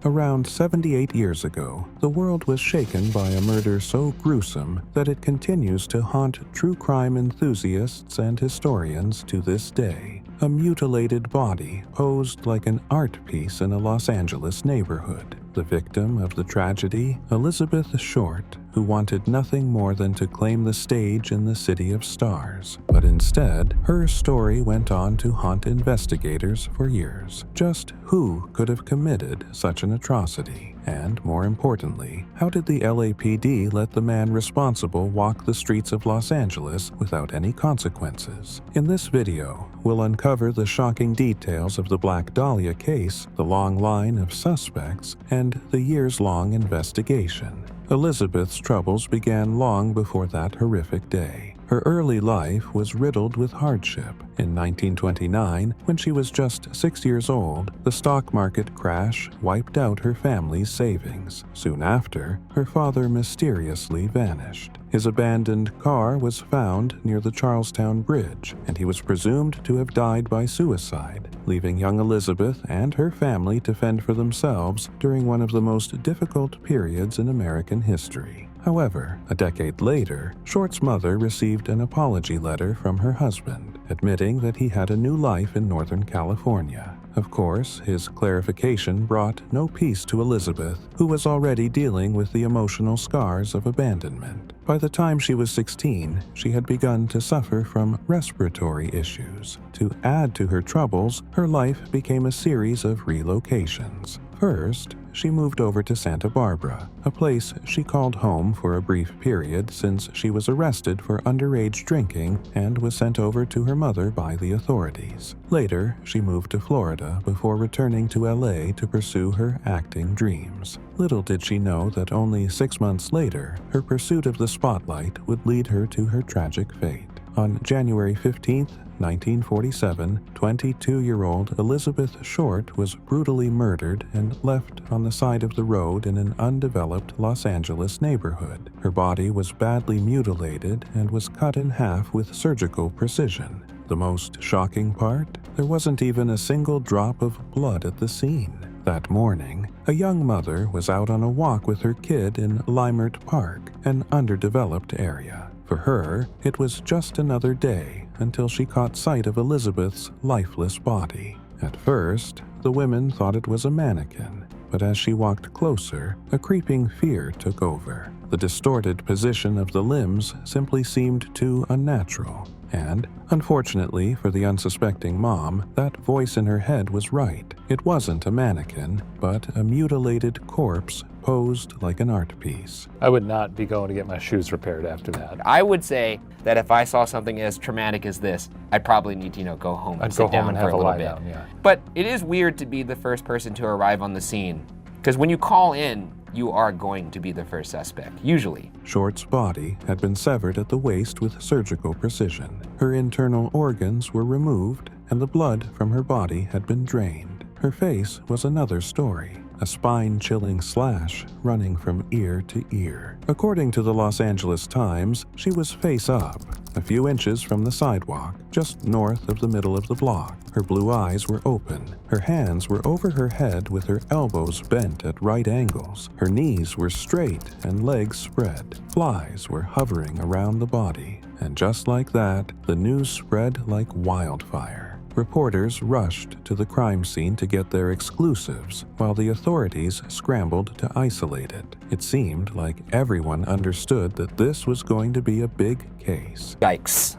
Around 78 years ago, the world was shaken by a murder so gruesome that it continues to haunt true crime enthusiasts and historians to this day. A mutilated body posed like an art piece in a Los Angeles neighborhood. The victim of the tragedy, Elizabeth Short, who wanted nothing more than to claim the stage in the City of Stars. But instead, her story went on to haunt investigators for years. Just who could have committed such an atrocity? And more importantly, how did the LAPD let the man responsible walk the streets of Los Angeles without any consequences? In this video, we'll uncover the shocking details of the Black Dahlia case, the long line of suspects, and the years-long investigation. Elizabeth's troubles began long before that horrific day. Her early life was riddled with hardship. In 1929, when she was just 6 years old, the stock market crash wiped out her family's savings. Soon after, her father mysteriously vanished. His abandoned car was found near the Charlestown Bridge, and he was presumed to have died by suicide, leaving young Elizabeth and her family to fend for themselves during one of the most difficult periods in American history. However, a decade later, Short's mother received an apology letter from her husband, admitting that he had a new life in Northern California. Of course, his clarification brought no peace to Elizabeth, who was already dealing with the emotional scars of abandonment. By the time she was 16, she had begun to suffer from respiratory issues. To add to her troubles, her life became a series of relocations. First, she moved over to Santa Barbara, a place she called home for a brief period since she was arrested for underage drinking and was sent over to her mother by the authorities. Later, she moved to Florida before returning to LA to pursue her acting dreams. Little did she know that only 6 months later, her pursuit of the spotlight would lead her to her tragic fate. On January 15, 1947, 22-year-old Elizabeth Short was brutally murdered and left on the side of the road in an undeveloped Los Angeles neighborhood. Her body was badly mutilated and was cut in half with surgical precision. The most shocking part? There wasn't even a single drop of blood at the scene. That morning, a young mother was out on a walk with her kid in Limert Park, an underdeveloped area. For her, it was just another day until she caught sight of Elizabeth's lifeless body. At first, the women thought it was a mannequin, but as she walked closer, a creeping fear took over. The distorted position of the limbs simply seemed too unnatural. And, unfortunately for the unsuspecting mom, that voice in her head was right. It wasn't a mannequin, but a mutilated corpse posed like an art piece. I would not be going to get my shoes repaired after that. I would say that if I saw something as traumatic as this, I'd probably need to, go home and sit down for a little bit. But it is weird to be the first person to arrive on the scene, because when you call in, you are going to be the first suspect, usually. Short's body had been severed at the waist with surgical precision. Her internal organs were removed, and the blood from her body had been drained. Her face was another story, a spine-chilling slash running from ear to ear. According to the Los Angeles Times, she was face up, a few inches from the sidewalk, just north of the middle of the block. Her blue eyes were open. Her hands were over her head with her elbows bent at right angles. Her knees were straight and legs spread. Flies were hovering around the body. And just like that, the news spread like wildfire. Reporters rushed to the crime scene to get their exclusives, while the authorities scrambled to isolate it. It seemed like everyone understood that this was going to be a big case. Yikes.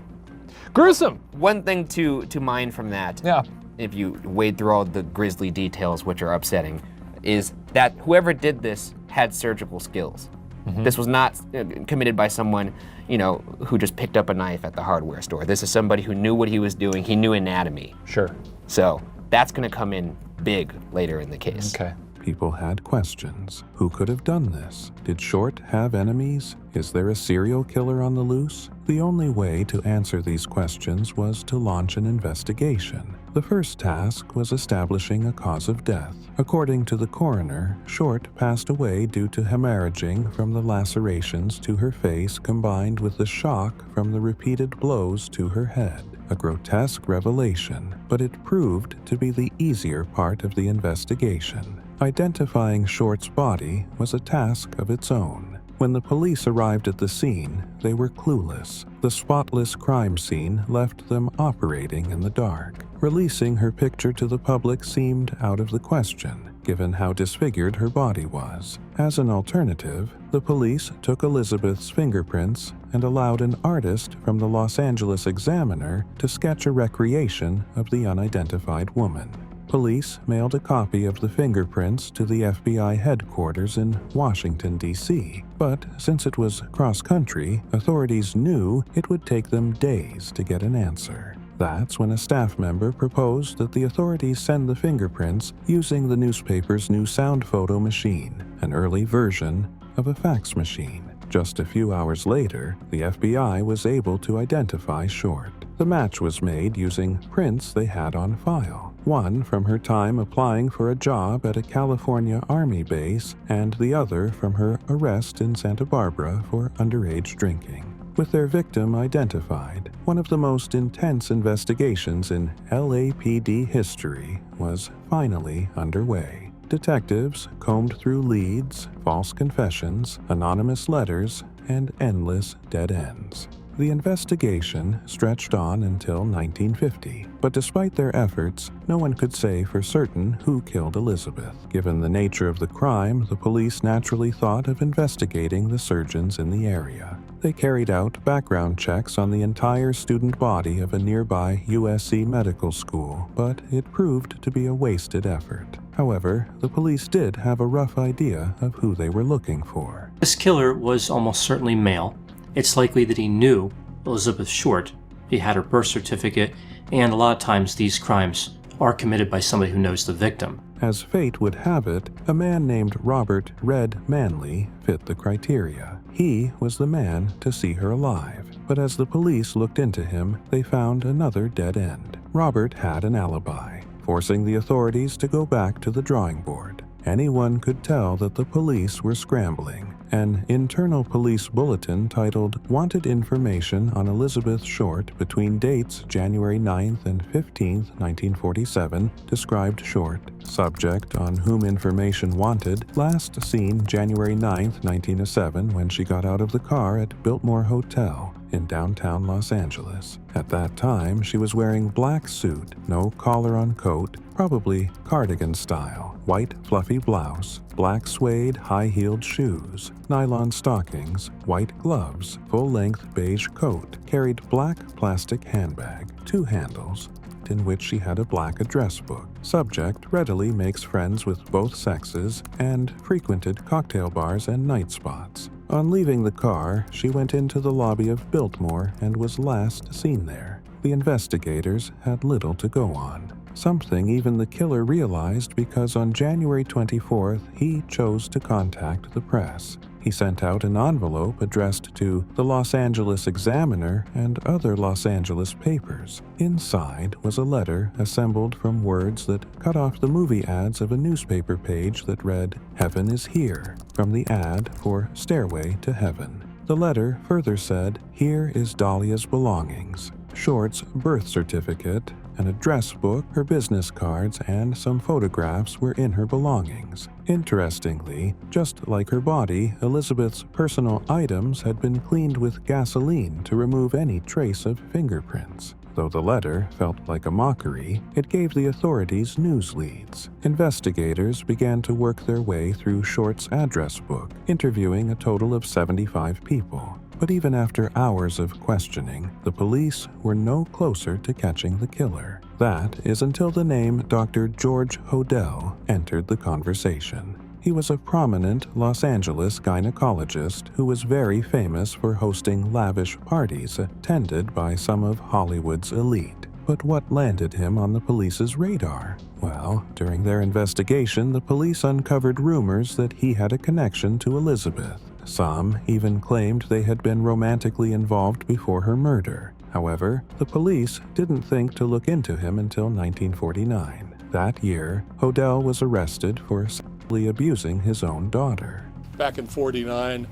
Gruesome! One thing to mind from that, if you wade through all the grisly details, which are upsetting, is that whoever did this had surgical skills. This was not committed by someone, who just picked up a knife at the hardware store. This is somebody who knew what he was doing. He knew anatomy. Sure. So that's going to come in big later in the case. Okay. People had questions. Who could have done this? Did Short have enemies? Is there a serial killer on the loose? The only way to answer these questions was to launch an investigation. The first task was establishing a cause of death. According to the coroner, Short passed away due to hemorrhaging from the lacerations to her face combined with the shock from the repeated blows to her head. A grotesque revelation, but it proved to be the easier part of the investigation. identifying Short's body was a task of its own. When the police arrived at the scene, they were clueless. The spotless crime scene left them operating in the dark. Releasing her picture to the public seemed out of the question, given how disfigured her body was. As an alternative, the police took Elizabeth's fingerprints and allowed an artist from the Los Angeles Examiner to sketch a recreation of the unidentified woman. Police mailed a copy of the fingerprints to the FBI headquarters in Washington, D.C., but since it was cross-country, authorities knew it would take them days to get an answer. That's when a staff member proposed that the authorities send the fingerprints using the newspaper's new sound photo machine, an early version of a fax machine. Just a few hours later, the FBI was able to identify Short. The match was made using prints they had on file, one from her time applying for a job at a California Army base and the other from her arrest in Santa Barbara for underage drinking. With their victim identified, one of the most intense investigations in LAPD history was finally underway. Detectives combed through leads, false confessions, anonymous letters, and endless dead ends. The investigation stretched on until 1950, but despite their efforts, no one could say for certain who killed Elizabeth. Given the nature of the crime, the police naturally thought of investigating the surgeons in the area. They carried out background checks on the entire student body of a nearby USC medical school, but it proved to be a wasted effort. However, the police did have a rough idea of who they were looking for. This killer was almost certainly male. It's likely that he knew Elizabeth Short. He had her birth certificate, and a lot of times these crimes are committed by somebody who knows the victim. As fate would have it, a man named Robert Red Manley fit the criteria. He was the man to see her alive, but as the police looked into him, they found another dead end. Robert had an alibi, forcing the authorities to go back to the drawing board. Anyone could tell that the police were scrambling. An internal police bulletin titled "Wanted Information on Elizabeth Short between dates January 9th and 15th, 1947" described Short. Subject on whom information wanted, last seen January 9th, 1907 when she got out of the car at Biltmore Hotel in downtown Los Angeles. At that time, she was wearing black suit, no collar on coat, probably cardigan style, white fluffy blouse, black suede high-heeled shoes, nylon stockings, white gloves, full-length beige coat, carried black plastic handbag, two handles, in which she had a black address book. Subject readily makes friends with both sexes and frequented cocktail bars and night spots. On leaving the car, she went into the lobby of Biltmore and was last seen there. The investigators had little to go on. Something even the killer realized because on January 24th, he chose to contact the press. He sent out an envelope addressed to the Los Angeles Examiner and other Los Angeles papers. Inside was a letter assembled from words that cut off the movie ads of a newspaper page that read, "Heaven is here," from the ad for Stairway to Heaven. The letter further said, "Here is Dahlia's belongings." Short's birth certificate, an address book, her business cards, and some photographs were in her belongings. Interestingly, just like her body, Elizabeth's personal items had been cleaned with gasoline to remove any trace of fingerprints. Though the letter felt like a mockery, it gave the authorities news leads. Investigators began to work their way through Short's address book, interviewing a total of 75 people. But even after hours of questioning, the police were no closer to catching the killer. That is until the name Dr. George Hodel entered the conversation. He was a prominent Los Angeles gynecologist who was very famous for hosting lavish parties attended by some of Hollywood's elite. But what landed him on the police's radar? Well, during their investigation, the police uncovered rumors that he had a connection to Elizabeth. Some even claimed they had been romantically involved before her murder. However, the police didn't think to look into him until 1949. That year, Hodel was arrested for sexually abusing his own daughter. Back in '49,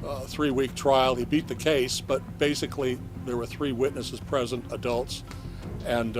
a 3-week trial. He beat the case, but basically there were 3 witnesses present, adults, and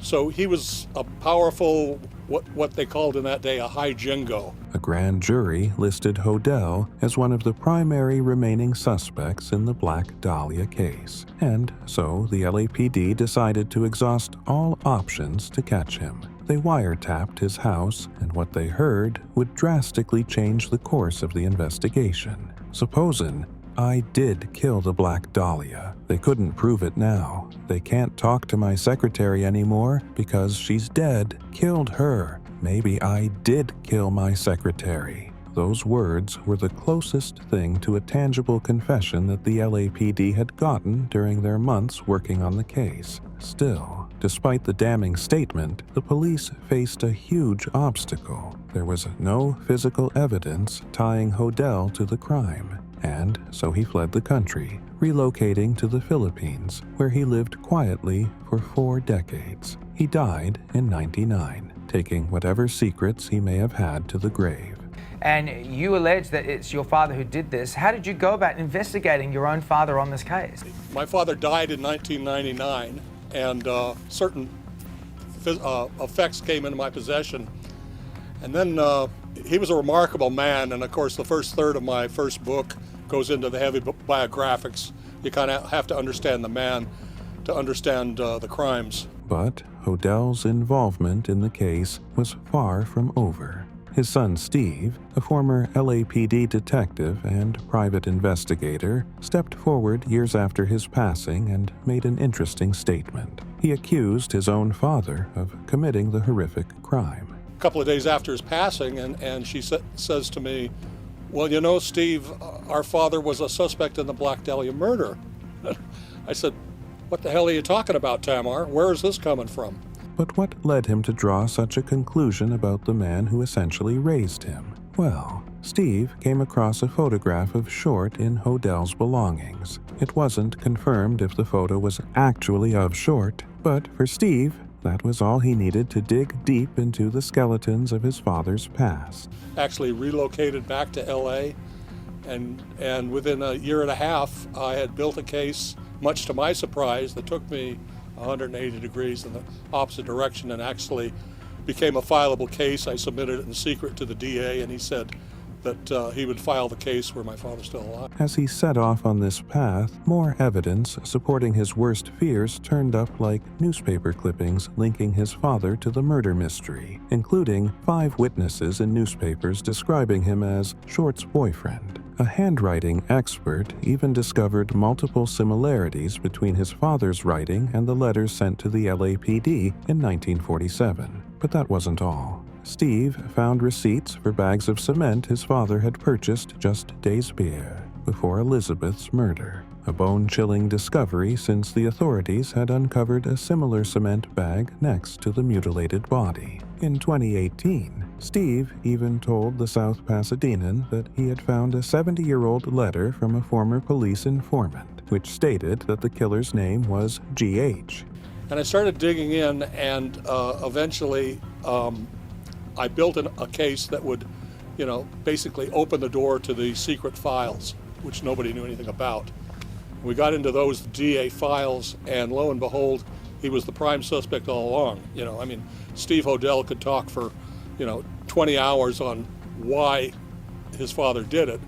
So he was a powerful, what they called in that day, a high jingo. A grand jury listed Hodel as one of the primary remaining suspects in the Black Dahlia case, and so the LAPD decided to exhaust all options to catch him. They wiretapped his house, and what they heard would drastically change the course of the investigation. Supposin' I did kill the Black Dahlia. They couldn't prove it now. They can't talk to my secretary anymore because she's dead. Killed her. Maybe I did kill my secretary. Those words were the closest thing to a tangible confession that the LAPD had gotten during their months working on the case. Still, despite the damning statement, the police faced a huge obstacle. There was no physical evidence tying Hodel to the crime, and so he fled the country, relocating to the Philippines, where he lived quietly for 4 decades. He died in '99, taking whatever secrets he may have had to the grave. And you allege that it's your father who did this. How did you go about investigating your own father on this case? My father died in 1999, and certain effects came into my possession. And then he was a remarkable man, and of course the first third of my first book goes into the heavy biographics. You kind of have to understand the man to understand the crimes. But Hodel's involvement in the case was far from over. His son Steve, a former LAPD detective and private investigator, stepped forward years after his passing and made an interesting statement. He accused his own father of committing the horrific crime. A couple of days after his passing, and she says to me, "Well, you know, Steve, our father was a suspect in the Black Dahlia murder." I said, "What the hell are you talking about, Tamar? Where is this coming from?" But what led him to draw such a conclusion about the man who essentially raised him? Well, Steve came across a photograph of Short in Hodel's belongings. It wasn't confirmed if the photo was actually of Short, but for Steve, that was all he needed to dig deep into the skeletons of his father's past. Actually relocated back to LA, and within a year and a half, I had built a case, much to my surprise, that took me 180 degrees in the opposite direction and actually became a fileable case. I submitted it in secret to the DA, and he said that he would file the case where my father's still alive. As he set off on this path, more evidence supporting his worst fears turned up like newspaper clippings linking his father to the murder mystery, including 5 witnesses in newspapers describing him as Short's boyfriend. A handwriting expert even discovered multiple similarities between his father's writing and the letters sent to the LAPD in 1947. But that wasn't all. Steve found receipts for bags of cement his father had purchased just days before Elizabeth's murder. A bone-chilling discovery since the authorities had uncovered a similar cement bag next to the mutilated body. In 2018, Steve even told the South Pasadenan that he had found a 70-year-old letter from a former police informant, which stated that the killer's name was G.H. And I started digging in, and eventually I built a case that would, basically open the door to the secret files, which nobody knew anything about. We got into those DA files, and lo and behold, he was the prime suspect all along. Steve Hodel could talk for, 20 hours on why his father did it,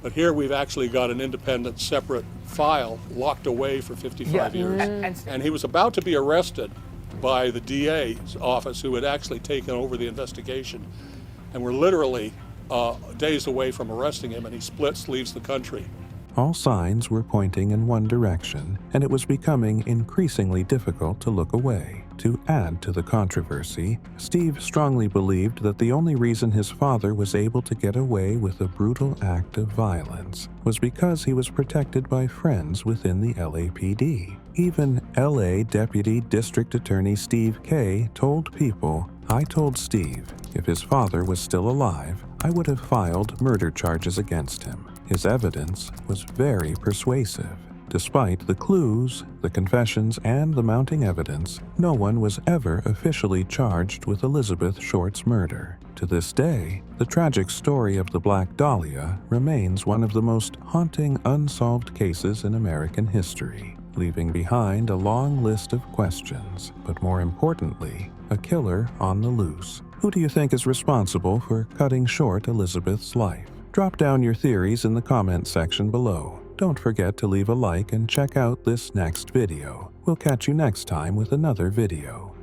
but here we've actually got an independent, separate file locked away for 55 years. And he was about to be arrested by the DA's office, who had actually taken over the investigation, and we're literally days away from arresting him, and he leaves the country. All signs were pointing in one direction, and it was becoming increasingly difficult to look away. To add to the controversy, Steve strongly believed that the only reason his father was able to get away with a brutal act of violence was because he was protected by friends within the LAPD. Even LA Deputy District Attorney Steve Kay told people, "I told Steve, if his father was still alive, I would have filed murder charges against him. His evidence was very persuasive. Despite the clues, the confessions, and the mounting evidence, no one was ever officially charged with Elizabeth Short's murder. To this day, the tragic story of the Black Dahlia remains one of the most haunting unsolved cases in American history. leaving behind a long list of questions, but more importantly, a killer on the loose. Who do you think is responsible for cutting short Elizabeth's life? Drop down your theories in the comment section below. Don't forget to leave a like and check out this next video. We'll catch you next time with another video.